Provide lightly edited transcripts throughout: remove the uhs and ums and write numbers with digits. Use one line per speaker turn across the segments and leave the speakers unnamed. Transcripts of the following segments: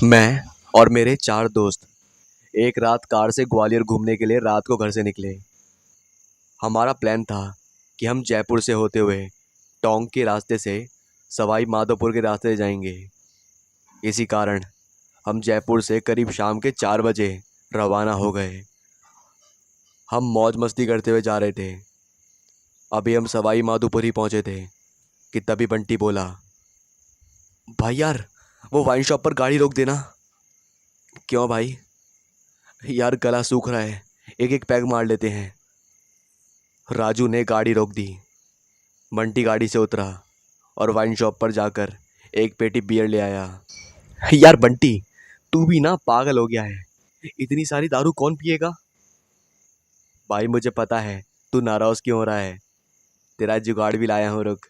मैं और मेरे 4 दोस्त एक रात कार से ग्वालियर घूमने के लिए रात को घर से निकले। हमारा प्लान था कि हम जयपुर से होते हुए टोंक के रास्ते से सवाई माधोपुर के रास्ते से जाएंगे। इसी कारण हम जयपुर से करीब शाम के 4 बजे रवाना हो गए। हम मौज मस्ती करते हुए जा रहे थे। अभी हम सवाई माधोपुर ही पहुंचे थे कि तभी बंटी बोला, भाई यार, वो वाइन शॉप पर गाड़ी रोक देना। क्यों भाई? यार गला सूख रहा है, एक एक पैग मार लेते हैं। राजू ने गाड़ी रोक दी। बंटी गाड़ी से उतरा और वाइन शॉप पर जाकर एक पेटी बियर ले आया। यार बंटी, तू भी ना पागल हो गया है। इतनी सारी दारू कौन पिएगा? भाई मुझे पता है तू नाराज क्यों हो रहा है। तेरा जुगाड़ भी लाया हूँ, रुक।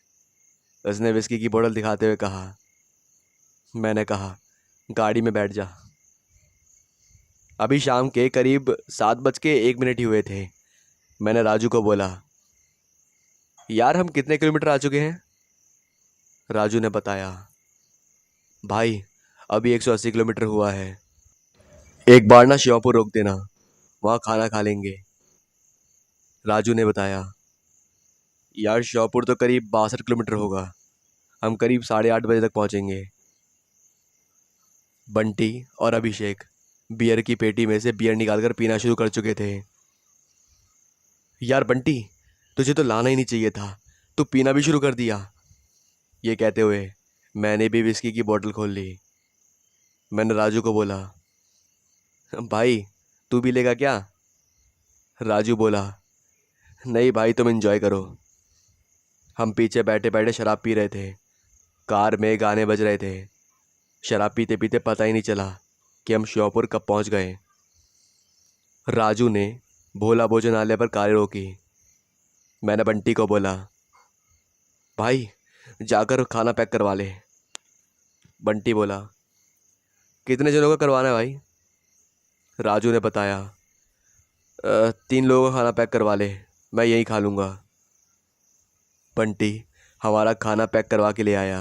उसने विस्की की बोतल दिखाते हुए कहा। मैंने कहा, गाड़ी में बैठ जा। अभी शाम के करीब 7:01 ही हुए थे। मैंने राजू को बोला, यार हम कितने किलोमीटर आ चुके हैं? राजू ने बताया, भाई अभी 180 किलोमीटर हुआ है। एक बार ना श्योपुर रोक देना, वहाँ खाना खा लेंगे। राजू ने बताया, यार श्योपुर तो करीब 62 किलोमीटर होगा, हम करीब 8:30 बजे तक पहुँचेंगे। बंटी और अभिषेक बियर की पेटी में से बियर निकालकर पीना शुरू कर चुके थे। यार बंटी, तुझे तो लाना ही नहीं चाहिए था, तू पीना भी शुरू कर दिया। ये कहते हुए मैंने भी विस्की की बोतल खोल ली। मैंने राजू को बोला, भाई तू भी लेगा क्या? राजू बोला, नहीं भाई, तुम एंजॉय करो। हम पीछे बैठे बैठे शराब पी रहे थे। कार में गाने बज रहे थे। शराब पीते पीते पता ही नहीं चला कि हम श्योपुर कब पहुंच गए। राजू ने भोला भोजनालय पर कार रोकी। मैंने बंटी को बोला, भाई जाकर खाना पैक करवा ले। बंटी बोला, कितने जनों का करवाना है भाई? राजू ने बताया, 3 लोगों का खाना पैक करवा ले, मैं यहीं खा लूँगा। बंटी हमारा खाना पैक करवा के ले आया।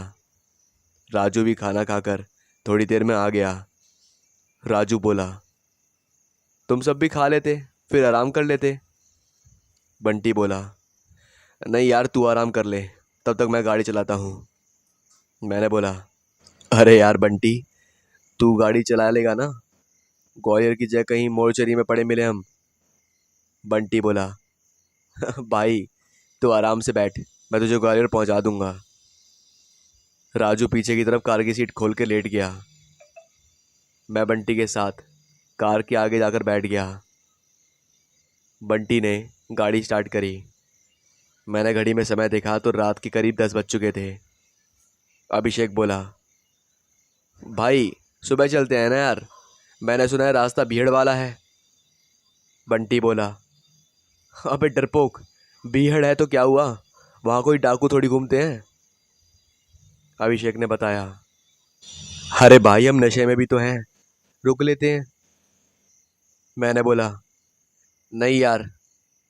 राजू भी खाना खाकर थोड़ी देर में आ गया। राजू बोला, तुम सब भी खा लेते, फिर आराम कर लेते। बंटी बोला, नहीं यार, तू आराम कर ले, तब तक मैं गाड़ी चलाता हूँ। मैंने बोला, अरे यार बंटी, तू गाड़ी चला लेगा ना? ग्वालियर की जगह कहीं मोर्चरी में पड़े मिले हम। बंटी बोला, भाई तू आराम से बैठ, मैं तुझे ग्वालियर पहुँचा दूंगा। राजू पीछे की तरफ कार की सीट खोल के लेट गया। मैं बंटी के साथ कार के आगे जाकर बैठ गया। बंटी ने गाड़ी स्टार्ट करी। मैंने घड़ी में समय देखा तो रात के करीब 10 बज चुके थे। अभिषेक बोला, भाई सुबह चलते हैं ना यार, मैंने सुना है रास्ता भीड़ वाला है। बंटी बोला, अबे डरपोक, भीड़ है तो क्या हुआ, वहाँ कोई डाकू थोड़ी घूमते हैं। अभिषेक ने बताया, अरे भाई हम नशे में भी तो हैं, रुक लेते हैं। मैंने बोला, नहीं यार,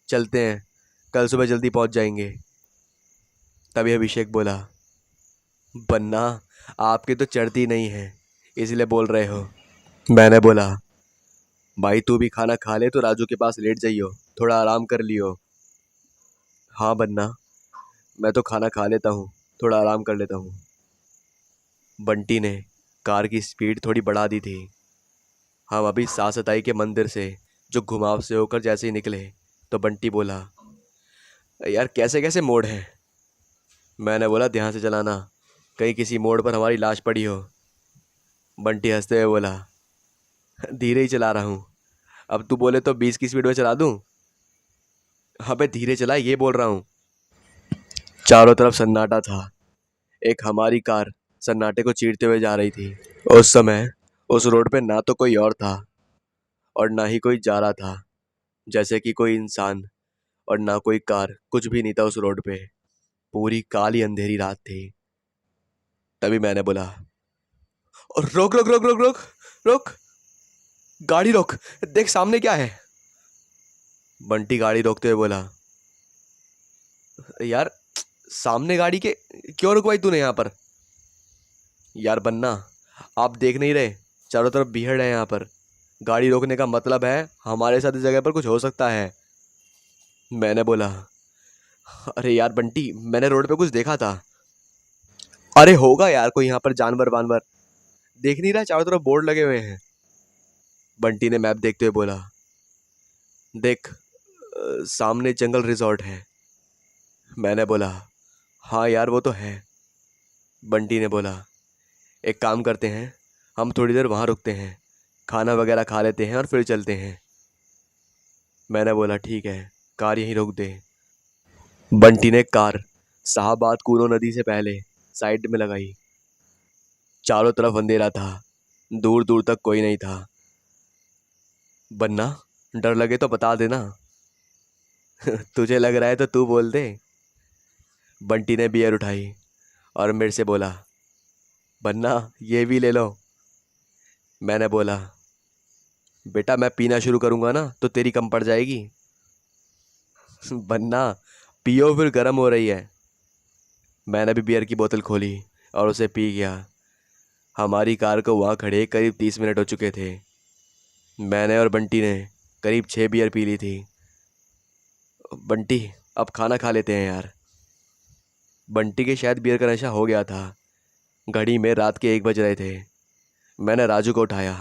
चलते हैं, कल सुबह जल्दी पहुंच जाएंगे। तभी अभिषेक बोला, बन्ना, आपकी तो चढ़ती नहीं है, इसलिए बोल रहे हो। मैंने बोला, भाई तू भी खाना खा ले तो राजू के पास लेट जाइयो, थोड़ा आराम कर लियो। हाँ बन्ना, मैं तो खाना खा लेता हूँ, थोड़ा आराम कर लेता हूँ। बंटी ने कार की स्पीड थोड़ी बढ़ा दी थी। हम अभी सासताई के मंदिर से जो घुमाव से होकर जैसे ही निकले तो बंटी बोला, यार कैसे कैसे मोड़ है? मैंने बोला, ध्यान से चलाना, कहीं किसी मोड़ पर हमारी लाश पड़ी हो। बंटी हंसते हुए बोला, धीरे ही चला रहा हूँ, अब तू बोले तो 20 की स्पीड में चला दूँ? अबे धीरे चला, ये बोल रहा हूँ। चारों तरफ सन्नाटा था। एक हमारी कार सन्नाटे को चीरते हुए जा रही थी। उस समय उस रोड पे ना तो कोई और था और ना ही कोई जा रहा था, जैसे कि कोई इंसान, और ना कोई कार, कुछ भी नहीं था उस रोड पे। पूरी काली अंधेरी रात थी। तभी मैंने बोला, और रोक रोक रोक रोक रोक रोक, गाड़ी रोक, देख सामने क्या है। बंटी गाड़ी रोकते हुए बोला, यार सामने गाड़ी के क्यों रुकवाई तूने यहाँ पर? यार बन्ना, आप देख नहीं रहे, चारों तरफ भीड़ है यहाँ पर। गाड़ी रोकने का मतलब है हमारे साथ इस जगह पर कुछ हो सकता है। मैंने बोला, अरे यार बंटी, मैंने रोड पे कुछ देखा था। अरे होगा यार कोई यहाँ पर जानवर वानवर, देख नहीं रहा चारों तरफ बोर्ड लगे हुए हैं। बंटी ने मैप देखते हुए बोला, देख सामने जंगल रिजॉर्ट है। मैंने बोला, हाँ यार वो तो है। बंटी ने बोला, एक काम करते हैं, हम थोड़ी देर वहाँ रुकते हैं, खाना वगैरह खा लेते हैं और फिर चलते हैं। मैंने बोला ठीक है, कार यहीं रोक दे। बंटी ने कार साहबाद कूनो नदी से पहले साइड में लगाई। चारों तरफ अंधेरा था, दूर दूर तक कोई नहीं था। बन्ना, डर लगे तो बता देना। तुझे लग रहा है तो तू बोल दे। बंटी ने बियर उठाई और मेरे से बोला, बन्ना ये भी ले लो। मैंने बोला, बेटा मैं पीना शुरू करूंगा ना तो तेरी कम पड़ जाएगी। बन्ना पियो, फिर गर्म हो रही है। मैंने भी बियर की बोतल खोली और उसे पी गया। हमारी कार को वहाँ खड़े करीब 30 मिनट हो चुके थे। मैंने और बंटी ने करीब 6 बियर पी ली थी। बंटी अब खाना खा लेते हैं यार। बंटी के शायद बियर का नशा हो गया था। घड़ी में रात के 1 बज रहे थे। मैंने राजू को उठाया,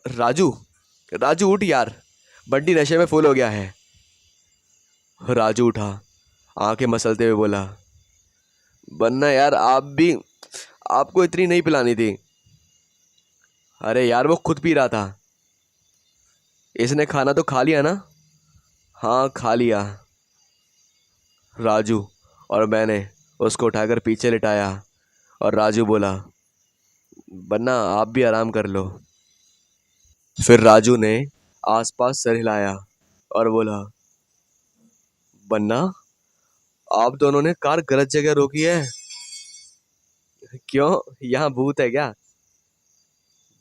राजू, राजू उठ यार, बंटी नशे में फुल हो गया है। राजू उठा, आंखें मसलते हुए बोला, बन्ना यार आप भी, आपको इतनी नहीं पिलानी थी। अरे यार वो खुद पी रहा था। इसने खाना तो खा लिया ना? हाँ खा लिया। राजू और मैंने उसको उठाकर पीछे लिटाया और राजू बोला, बन्ना आप भी आराम कर लो। फिर राजू ने आसपास सर हिलाया और बोला, बन्ना आप दोनों ने कार गलत जगह रोकी है। क्यों, यहाँ भूत है क्या?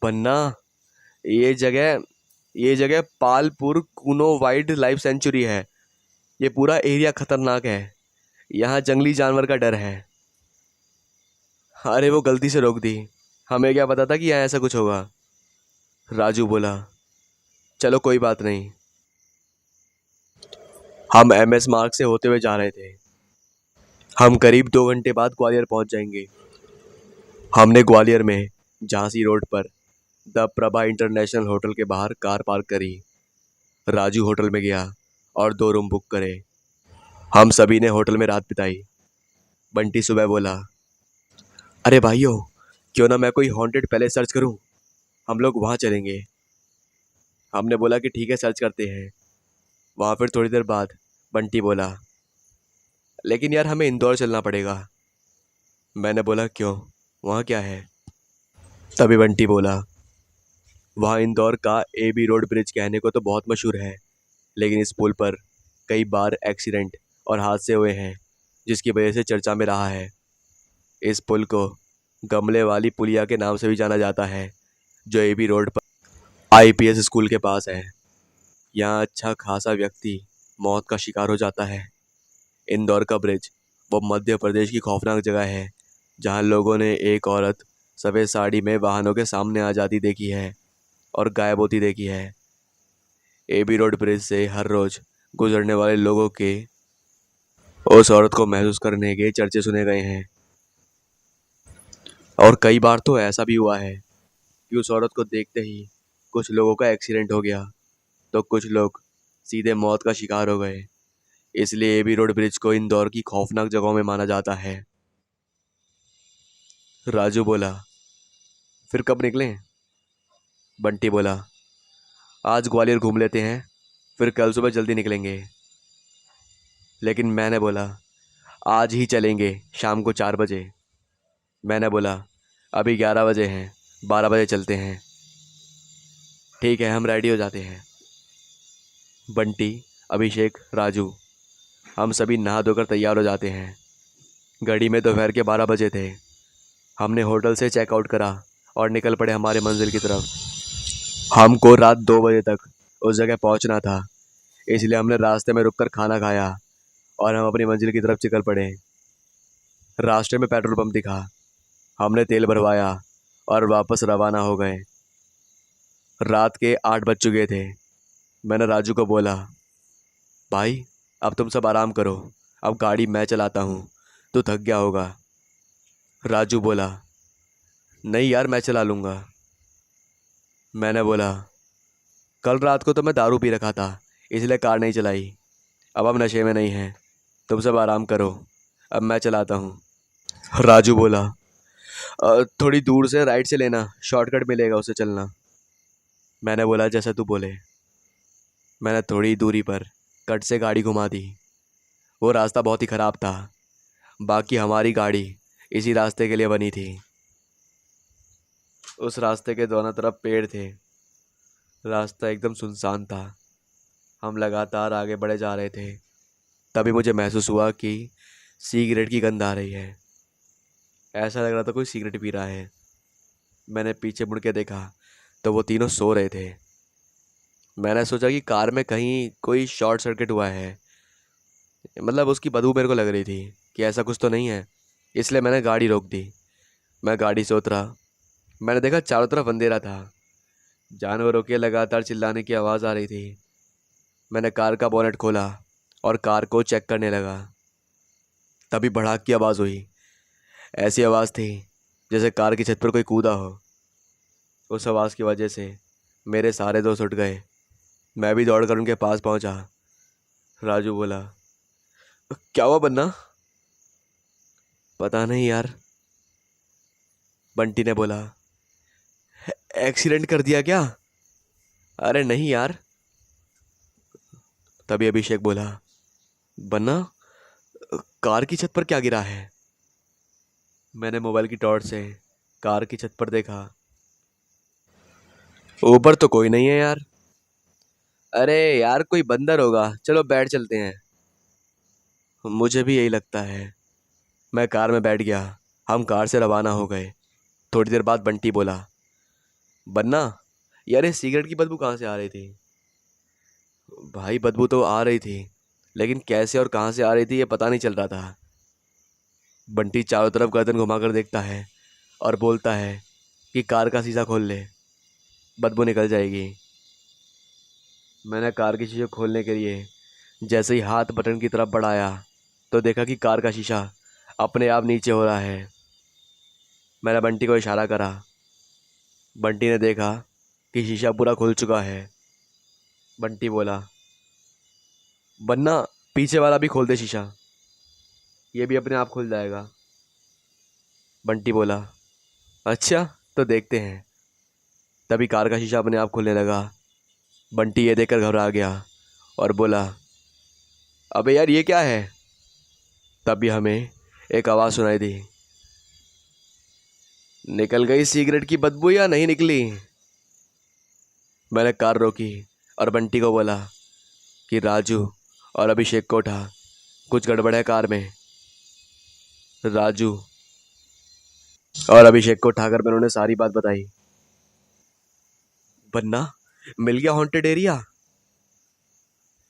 बन्ना ये जगह ये जगह Palpur Kuno wild life sanctuary है। ये पूरा एरिया खतरनाक है, यहाँ जंगली जानवर का डर है। अरे वो गलती से रोक दी, हमें क्या पता था कि यहाँ ऐसा कुछ होगा। राजू बोला, चलो कोई बात नहीं। हम MS मार्ग से होते हुए जा रहे थे। हम करीब 2 घंटे बाद ग्वालियर पहुंच जाएंगे। हमने ग्वालियर में झांसी रोड पर द प्रभा इंटरनेशनल होटल के बाहर कार पार्क करी। राजू होटल में गया और 2 रूम बुक करे। हम सभी ने होटल में रात बिताई। बंटी सुबह बोला, अरे भाइयों, क्यों ना मैं कोई हॉन्टेड पैलेस सर्च करूं, हम लोग वहां चलेंगे। हमने बोला कि ठीक है सर्च करते हैं। वहां फिर थोड़ी देर बाद बंटी बोला, लेकिन यार हमें इंदौर चलना पड़ेगा। मैंने बोला क्यों, वहाँ क्या है? तभी बंटी बोला, वहाँ इंदौर का AB रोड ब्रिज कहने को तो बहुत मशहूर है, लेकिन इस पुल पर कई बार एक्सीडेंट और हादसे हुए हैं, जिसकी वजह से चर्चा में रहा है। इस पुल को गमले वाली पुलिया के नाम से भी जाना जाता है, जो AB रोड पर IPS स्कूल के पास है। यहाँ अच्छा खासा व्यक्ति मौत का शिकार हो जाता है। इंदौर का ब्रिज वो मध्य प्रदेश की खौफनाक जगह है, जहाँ लोगों ने एक औरत सफ़ेद साड़ी में वाहनों के सामने आ जाती देखी है और गायब होती देखी है। AB रोड ब्रिज से हर रोज गुजरने वाले लोगों के उस औरत को महसूस करने के चर्चे सुने गए हैं। और कई बार तो ऐसा भी हुआ है कि उस औरत को देखते ही कुछ लोगों का एक्सीडेंट हो गया, तो कुछ लोग सीधे मौत का शिकार हो गए। इसलिए AB रोड ब्रिज को इंदौर की खौफनाक जगहों में माना जाता है। राजू बोला, फिर कब निकलें? बंटी बोला, आज ग्वालियर घूम लेते हैं, फिर कल सुबह जल्दी निकलेंगे। लेकिन मैंने बोला, आज ही चलेंगे शाम को 4 बजे। मैंने बोला, अभी 11 बजे हैं, 12 बजे चलते हैं। ठीक है, हम रेडी हो जाते हैं। बंटी, अभिषेक, राजू, हम सभी नहा धोकर तैयार हो जाते हैं। घड़ी में दोपहर के 12 बजे थे। हमने होटल से चेकआउट करा और निकल पड़े हमारे मंजिल की तरफ। हमको रात 2 बजे तक उस जगह पहुंचना था, इसलिए हमने रास्ते में रुककर खाना खाया और हम अपनी मंजिल की तरफ निकल पड़े। रास्ते में पेट्रोल पंप दिखा, हमने तेल भरवाया और वापस रवाना हो गए। रात के 8 बज चुके थे। मैंने राजू को बोला, भाई अब तुम सब आराम करो, अब गाड़ी मैं चलाता हूँ, तू थक गया होगा। राजू बोला, नहीं यार मैं चला लूँगा। मैंने बोला, कल रात को तो मैं दारू पी रखा था, इसलिए कार नहीं चलाई। अब हम नशे में नहीं हैं, तुम सब आराम करो, अब मैं चलाता हूँ। राजू बोला, थोड़ी दूर से राइट से लेना, शॉर्टकट मिलेगा उससे चलना। मैंने बोला, जैसा तू बोले। मैंने थोड़ी दूरी पर कट से गाड़ी घुमा दी। वो रास्ता बहुत ही ख़राब था, बाकी हमारी गाड़ी इसी रास्ते के लिए बनी थी। उस रास्ते के दोनों तरफ पेड़ थे, रास्ता एकदम सुनसान था। हम लगातार आगे बढ़े जा रहे थे। तभी मुझे महसूस हुआ कि सिगरेट की गंध आ रही है। ऐसा लग रहा था कोई सिगरेट पी रहा है। मैंने पीछे मुड़ के देखा तो वो तीनों सो रहे थे। मैंने सोचा कि कार में कहीं कोई शॉर्ट सर्किट हुआ है, मतलब उसकी बदबू मेरे को लग रही थी कि ऐसा कुछ तो नहीं है, इसलिए मैंने गाड़ी रोक दी। मैं गाड़ी से उतरा। मैंने देखा चारों तरफ अंधेरा था, जानवरों के लगातार चिल्लाने की आवाज़ आ रही थी। मैंने कार का बोनेट खोला और कार को चेक करने लगा। तभी भड़ाक की आवाज़ हुई। ऐसी आवाज़ थी जैसे कार की छत पर कोई कूदा हो। उस आवाज़ की वजह से मेरे सारे दोस्त उठ गए। मैं भी दौड़कर उनके पास पहुंचा। राजू बोला, क्या हुआ बन्ना? पता नहीं यार, बंटी ने बोला। एक्सीडेंट कर दिया क्या? अरे नहीं यार। तभी अभिषेक बोला, बन्ना कार की छत पर क्या गिरा है? मैंने मोबाइल की टॉर्च से कार की छत पर देखा। ऊपर तो कोई नहीं है यार। अरे यार कोई बंदर होगा, चलो बैठ चलते हैं। मुझे भी यही लगता है। मैं कार में बैठ गया। हम कार से रवाना हो गए। थोड़ी देर बाद बंटी बोला, बन्ना यार ये सिगरेट की बदबू कहाँ से आ रही थी? भाई बदबू तो आ रही थी, लेकिन कैसे और कहाँ से आ रही थी ये पता नहीं चल रहा था। बंटी चारों तरफ गर्दन घुमाकर देखता है और बोलता है कि कार का शीशा खोल ले, बदबू निकल जाएगी। मैंने कार की शीशे खोलने के लिए जैसे ही हाथ बटन की तरफ बढ़ाया तो देखा कि कार का शीशा अपने आप नीचे हो रहा है। मैंने बंटी को इशारा करा। बंटी ने देखा कि शीशा पूरा खुल चुका है। बंटी बोला, बन्ना पीछे वाला भी खोल दे शीशा, ये भी अपने आप खुल जाएगा। बंटी बोला, अच्छा तो देखते हैं। तभी कार का शीशा अपने आप खुलने लगा। बंटी ये देखकर घबरा गया और बोला, अबे यार ये क्या है? तभी हमें एक आवाज़ सुनाई दी, निकल गई सिगरेट की बदबू या नहीं निकली? मैंने कार रोकी और बंटी को बोला कि राजू और अभिषेक को उठा, कुछ गड़बड़ है कार में। राजू और अभिषेक को उठाकर मैंने उन्हें सारी बात बताई। बन्ना मिल गया हॉन्टेड एरिया।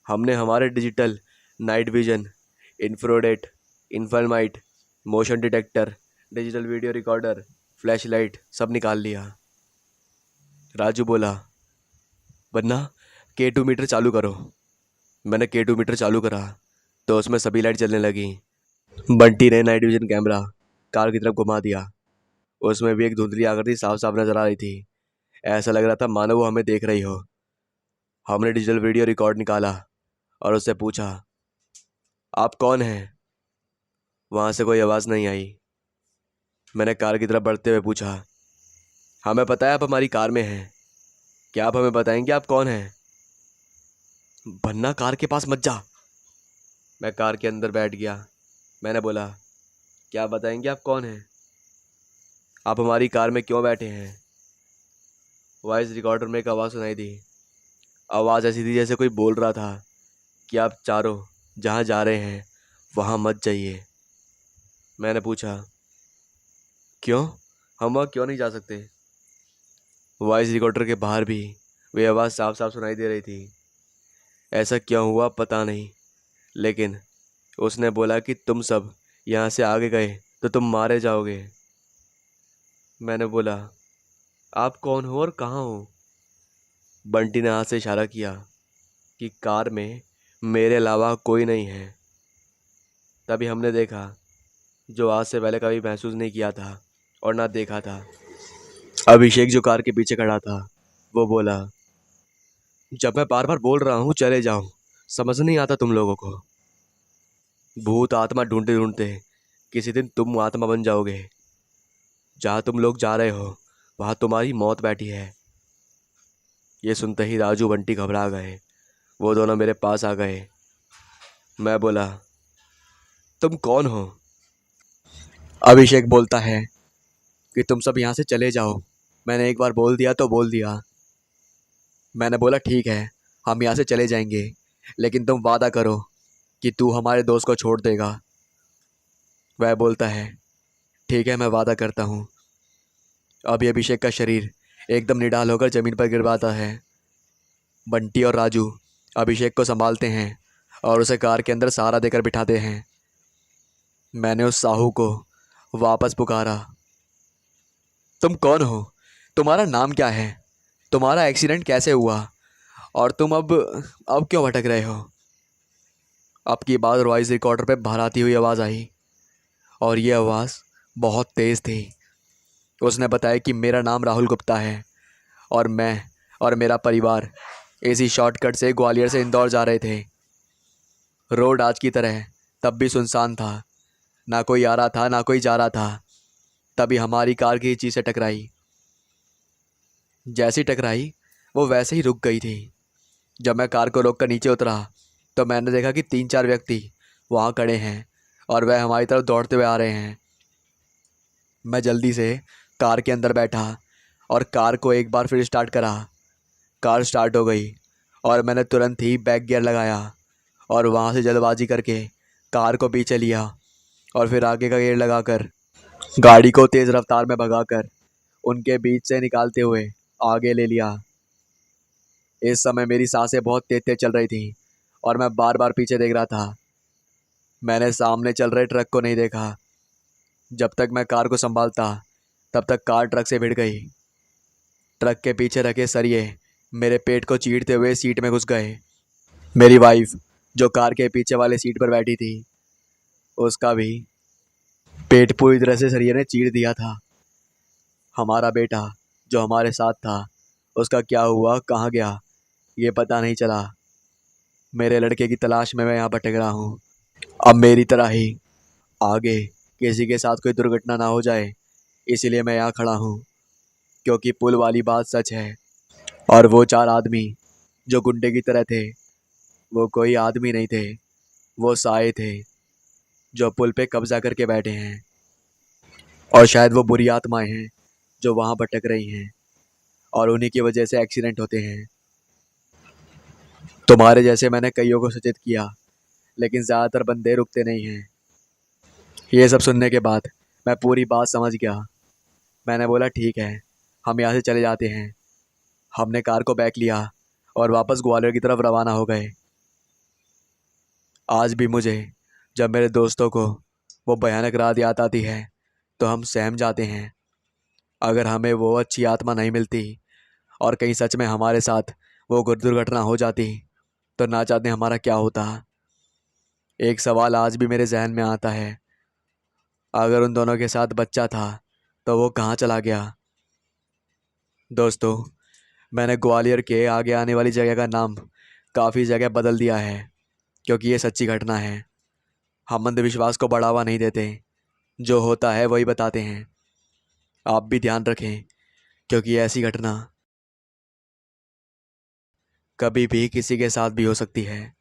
हमने हमारे डिजिटल नाइट विजन, इंफ्रारेड, इन्फर्माइट, motion detector, digital video recorder, flashlight सब निकाल लिया। राजू बोला, बन्ना K2 मीटर चालू करो। मैंने K2 मीटर चालू करा तो उसमें सभी लाइट जलने लगी। बंटी ने नाइट विजन कैमरा कार की तरफ घुमा दिया। उसमें भी एक धुंधली आकृति साफ साफ नजर आ रही थी। ऐसा लग रहा था मानो वो हमें देख रही हो। हमने डिजिटल वीडियो रिकॉर्ड निकाला और उससे पूछा, आप कौन हैं? वहां से कोई आवाज़ नहीं आई। मैंने कार की तरफ बढ़ते हुए पूछा, हमें पता है आप हमारी कार में हैं, क्या आप हमें बताएंगे आप कौन हैं? बन्ना कार के पास मत जा। मैं कार के अंदर बैठ गया। मैंने बोला, क्या बताएंगे आप कौन हैं? आप हमारी कार में क्यों बैठे हैं? वॉइस रिकॉर्डर में एक आवाज़ सुनाई दी। आवाज़ ऐसी थी जैसे कोई बोल रहा था कि आप चारों जहाँ जा रहे हैं वहाँ मत जाइए। मैंने पूछा, क्यों, हम वहाँ क्यों नहीं जा सकते? वॉइस रिकॉर्डर के बाहर भी वही आवाज़ साफ साफ सुनाई दे रही थी। ऐसा क्यों हुआ पता नहीं, लेकिन उसने बोला कि तुम सब यहाँ से आगे गए तो तुम मारे जाओगे। मैंने बोला, आप कौन हो और कहाँ हो? बंटी ने हाथ से इशारा किया कि कार में मेरे अलावा कोई नहीं है। तभी हमने देखा, जो आज से पहले कभी महसूस नहीं किया था और ना देखा था। अभिषेक जो कार के पीछे खड़ा था, वो बोला, जब मैं बार बार बोल रहा हूँ चले जाओ, समझ नहीं आता तुम लोगों को। भूत आत्मा ढूंढते ढूंढते किसी दिन तुम आत्मा बन जाओगे। जहाँ तुम लोग जा रहे हो वहाँ तुम्हारी मौत बैठी है। ये सुनते ही राजू बंटी घबरा गए। वो दोनों मेरे पास आ गए। मैं बोला, तुम कौन हो? अभिषेक बोलता है कि तुम सब यहाँ से चले जाओ। मैंने एक बार बोल दिया तो बोल दिया। मैंने बोला ठीक है, हम यहाँ से चले जाएंगे, लेकिन तुम वादा करो कि तू हमारे दोस्त को छोड़ देगा। वह बोलता है, ठीक है, मैं वादा करता हूँ। अभी अभिषेक का शरीर एकदम निढाल होकर जमीन पर गिर पाता है। बंटी और राजू अभिषेक को संभालते हैं और उसे कार के अंदर सहारा देकर बिठाते हैं। मैंने उस साहू को वापस पुकारा, तुम कौन हो? तुम्हारा नाम क्या है? तुम्हारा एक्सीडेंट कैसे हुआ? और तुम अब क्यों भटक रहे हो? अब की बात वॉइस रिकॉर्डर पे भराती हुई आवाज़ आई और ये आवाज़ बहुत तेज़ थी। उसने बताया कि मेरा नाम राहुल गुप्ता है और मैं और मेरा परिवार इसी शॉर्टकट से ग्वालियर से इंदौर जा रहे थे। रोड आज की तरह तब भी सुनसान था। ना कोई आ रहा था ना कोई जा रहा था। तभी हमारी कार की चीज़ से टकराई। जैसी टकराई वो वैसे ही रुक गई थी। जब मैं कार को रोक कर नीचे उतरा तो मैंने देखा कि 3-4 व्यक्ति वहाँ खड़े हैं और वह हमारी तरफ दौड़ते हुए आ रहे हैं। मैं जल्दी से कार के अंदर बैठा और कार को एक बार फिर स्टार्ट करा। कार स्टार्ट हो गई और मैंने तुरंत ही बैक गियर लगाया और वहाँ से जल्दबाजी करके कार को पीछे लिया और फिर आगे का गियर लगाकर गाड़ी को तेज़ रफ्तार में भगाकर उनके बीच से निकालते हुए आगे ले लिया। इस समय मेरी सांसें बहुत तेज तेज चल रही थी और मैं बार बार पीछे देख रहा था। मैंने सामने चल रहे ट्रक को नहीं देखा। जब तक मैं कार को संभालता तब तक कार ट्रक से भिड़ गई। ट्रक के पीछे रखे सरिये मेरे पेट को चीरते हुए सीट में घुस गए। मेरी वाइफ जो कार के पीछे वाले सीट पर बैठी थी, उसका भी पेट पूरी तरह से सरिये ने चीर दिया था। हमारा बेटा जो हमारे साथ था, उसका क्या हुआ, कहाँ गया, ये पता नहीं चला। मेरे लड़के की तलाश में मैं यहाँ भटक रहा हूँ। अब मेरी तरह ही आगे किसी के साथ कोई दुर्घटना ना हो जाए, इसीलिए मैं यहाँ खड़ा हूँ। क्योंकि पुल वाली बात सच है और वो 4 आदमी जो गुंडे की तरह थे, वो कोई आदमी नहीं थे, वो साए थे जो पुल पे कब्जा करके बैठे हैं। और शायद वो बुरी आत्माएं हैं जो वहाँ भटक रही हैं और उन्हीं की वजह से एक्सीडेंट होते हैं। तुम्हारे जैसे मैंने कईयों को सचेत किया, लेकिन ज़्यादातर बंदे रुकते नहीं हैं। ये सब सुनने के बाद मैं पूरी बात समझ गया। मैंने बोला ठीक है, हम यहाँ से चले जाते हैं। हमने कार को बैक लिया और वापस ग्वालियर की तरफ रवाना हो गए। आज भी मुझे जब मेरे दोस्तों को वो भयानक रात याद आती है तो हम सहम जाते हैं। अगर हमें वो अच्छी आत्मा नहीं मिलती और कहीं सच में हमारे साथ वो दुर्घटना हो जाती तो ना चाहते हमारा क्या होता। एक सवाल आज भी मेरे जहन में आता है, अगर उन दोनों के साथ बच्चा था तो वो कहाँ चला गया? दोस्तों, मैंने ग्वालियर के आगे आने वाली जगह का नाम काफ़ी जगह बदल दिया है, क्योंकि ये सच्ची घटना है। हम अंधविश्वास को बढ़ावा नहीं देते, जो होता है वही बताते हैं। आप भी ध्यान रखें, क्योंकि ऐसी घटना कभी भी किसी के साथ भी हो सकती है।